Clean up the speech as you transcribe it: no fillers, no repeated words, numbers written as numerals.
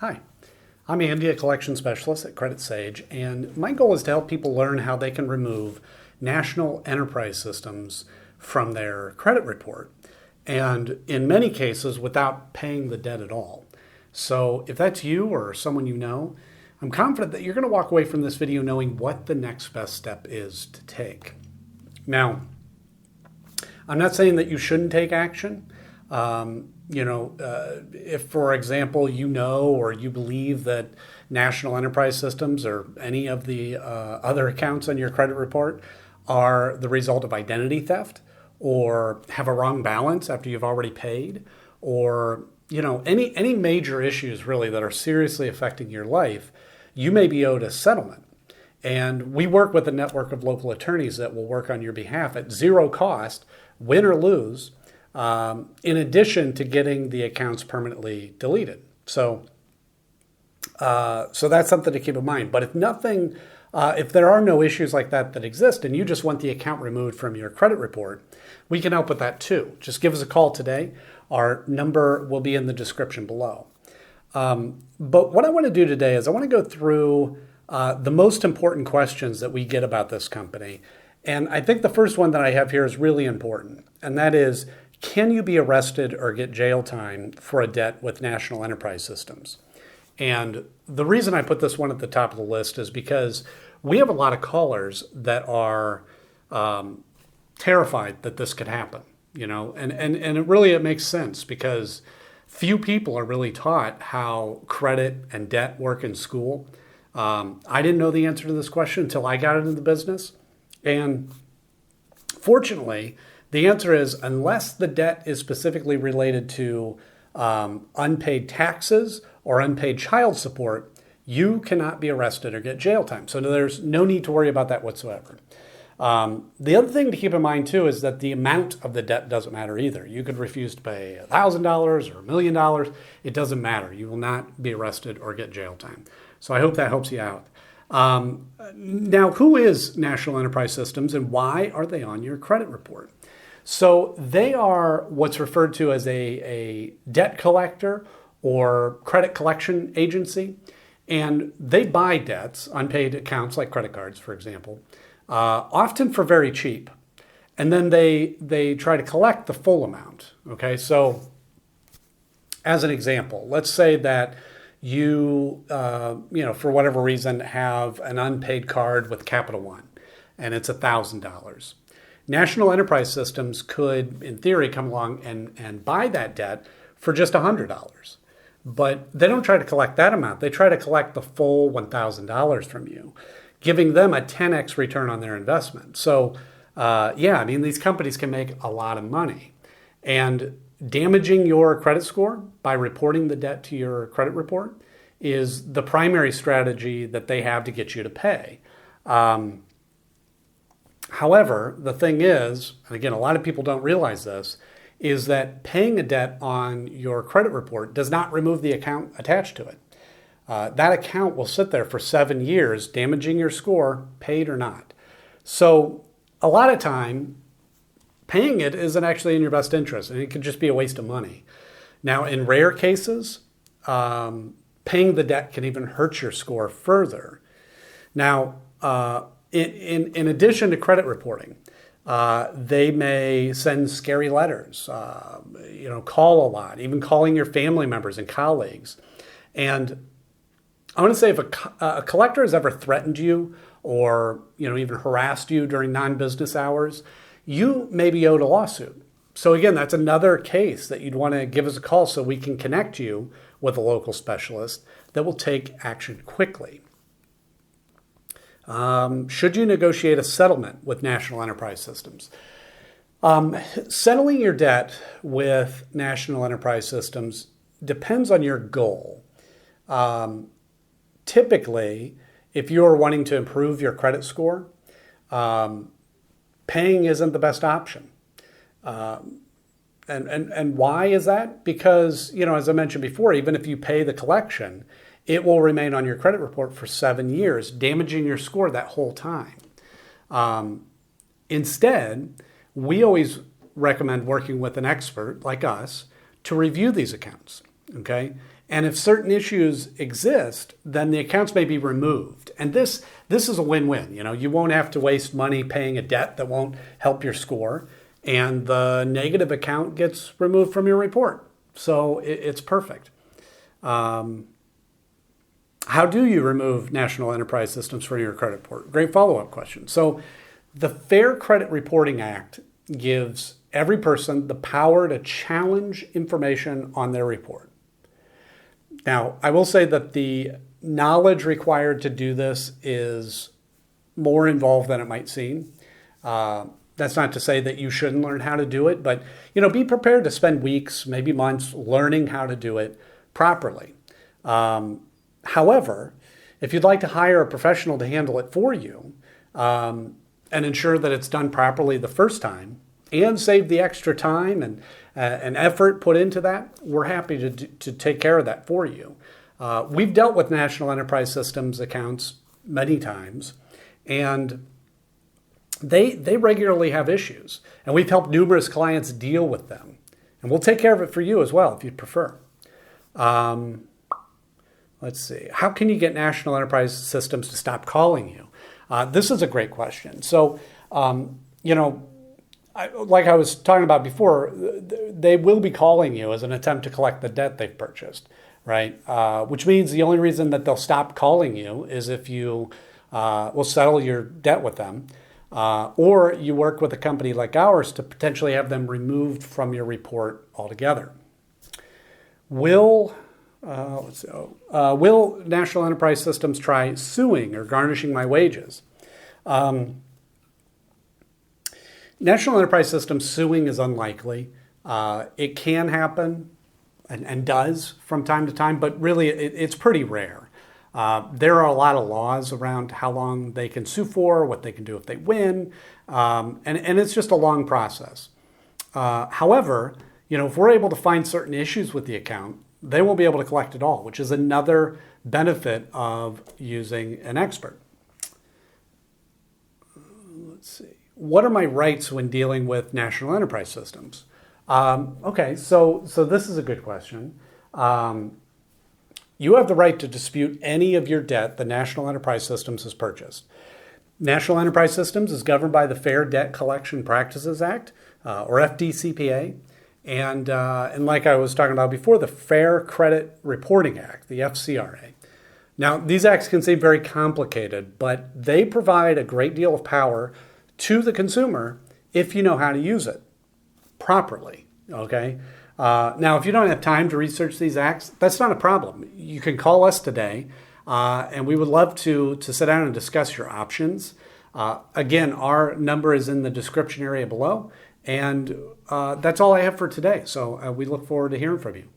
Hi, I'm Andy, a collection specialist at Credit Sage, and my goal is to help people learn how they can remove national enterprise systems from their credit report, and in many cases without paying the debt at all. So if that's you or someone you know, I'm confident that you're going to walk away from this video knowing what the next best step is to take. Now, I'm not saying that you shouldn't take action. If, for example, you know or you believe that national enterprise systems or any of the other accounts on your credit report are the result of identity theft or have a wrong balance after you've already paid, or any major issues really that are seriously affecting your life, you may be owed a settlement. And we work with a network of local attorneys that will work on your behalf at zero cost, win or lose, in addition to getting the accounts permanently deleted. So that's something to keep in mind. But if there are no issues like that exist and you just want the account removed from your credit report, we can help with that too. Just give us a call today. Our number will be in the description below. But what I want to do today is I want to go through the most important questions that we get about this company. And I think the first one that I have here is really important. And that is, can you be arrested or get jail time for a debt with national enterprise systems? And the reason I put this one at the top of the list is because we have a lot of callers that are terrified that this could happen, and it makes sense because few people are really taught how credit and debt work in school. I didn't know the answer to this question until I got into the business. And fortunately, the answer is unless the debt is specifically related to unpaid taxes or unpaid child support, you cannot be arrested or get jail time. So there's no need to worry about that whatsoever. The other thing to keep in mind too is that the amount of the debt doesn't matter either. You could refuse to pay $1,000 or $1 million. It doesn't matter. You will not be arrested or get jail time. So I hope that helps you out. Now, who is National Enterprise Systems and why are they on your credit report? So they are what's referred to as a debt collector or credit collection agency. And they buy debts, unpaid accounts like credit cards, for example, often for very cheap. And then they try to collect the full amount. Okay, so as an example, let's say that you for whatever reason, have an unpaid card with Capital One, and it's $1,000. National Enterprise Systems could, in theory, come along and buy that debt for just $100. But they don't try to collect that amount. They try to collect the full $1,000 from you, giving them a 10x return on their investment. So, these companies can make a lot of money. And damaging your credit score by reporting the debt to your credit report is the primary strategy that they have to get you to pay. However, the thing is, and again, a lot of people don't realize this, is that paying a debt on your credit report does not remove the account attached to it. That account will sit there for 7 years, damaging your score, paid or not. So a lot of time, paying it isn't actually in your best interest, and it could just be a waste of money. Now, in rare cases, paying the debt can even hurt your score further. Now, in addition to credit reporting, they may send scary letters, call a lot, even calling your family members and colleagues. And I want to say if a collector has ever threatened you or even harassed you during non-business hours, you may be owed a lawsuit. So again, that's another case that you'd want to give us a call so we can connect you with a local specialist that will take action quickly. Should you negotiate a settlement with National Enterprise Systems? Settling your debt with National Enterprise Systems depends on your goal. Typically, if you're wanting to improve your credit score, paying isn't the best option. And why is that? Because, as I mentioned before, even if you pay the collection, it will remain on your credit report for 7 years, damaging your score that whole time. Instead, we always recommend working with an expert like us to review these accounts, okay? And if certain issues exist, then the accounts may be removed. And this is a win-win. You won't have to waste money paying a debt that won't help your score, and the negative account gets removed from your report. So it's perfect. How do you remove National Enterprise Systems from your credit report? Great follow-up question. So the Fair Credit Reporting Act gives every person the power to challenge information on their report. Now, I will say that the knowledge required to do this is more involved than it might seem. That's not to say that you shouldn't learn how to do it, but be prepared to spend weeks, maybe months, learning how to do it properly. However, if you'd like to hire a professional to handle it for you and ensure that it's done properly the first time and save the extra time and effort put into that, we're happy to take care of that for you. We've dealt with National Enterprise Systems accounts many times, and they regularly have issues, and we've helped numerous clients deal with them. And we'll take care of it for you as well if you'd prefer. Let's see. How can you get National Enterprise Systems to stop calling you? This is a great question. So, like I was talking about before, they will be calling you as an attempt to collect the debt they've purchased, right? Which means the only reason that they'll stop calling you is if you will settle your debt with them, or you work with a company like ours to potentially have them removed from your report altogether. Will National Enterprise Systems try suing or garnishing my wages? National Enterprise Systems suing is unlikely. It can happen and does from time to time, but really it's pretty rare. There are a lot of laws around how long they can sue for, what they can do if they win, and it's just a long process. However, if we're able to find certain issues with the account, they won't be able to collect it all, which is another benefit of using an expert. Let's see. What are my rights when dealing with National Enterprise Systems? Okay, so this is a good question. You have the right to dispute any of your debt the National Enterprise Systems has purchased. National Enterprise Systems is governed by the Fair Debt Collection Practices Act, or FDCPA, and like I was talking about before, the Fair Credit Reporting Act, the FCRA. Now, these acts can seem very complicated, but they provide a great deal of power to the consumer if you know how to use it properly, okay? Now, if you don't have time to research these acts, that's not a problem. You can call us today, and we would love to sit down and discuss your options. Again, our number is in the description area below, and that's all I have for today. So we look forward to hearing from you.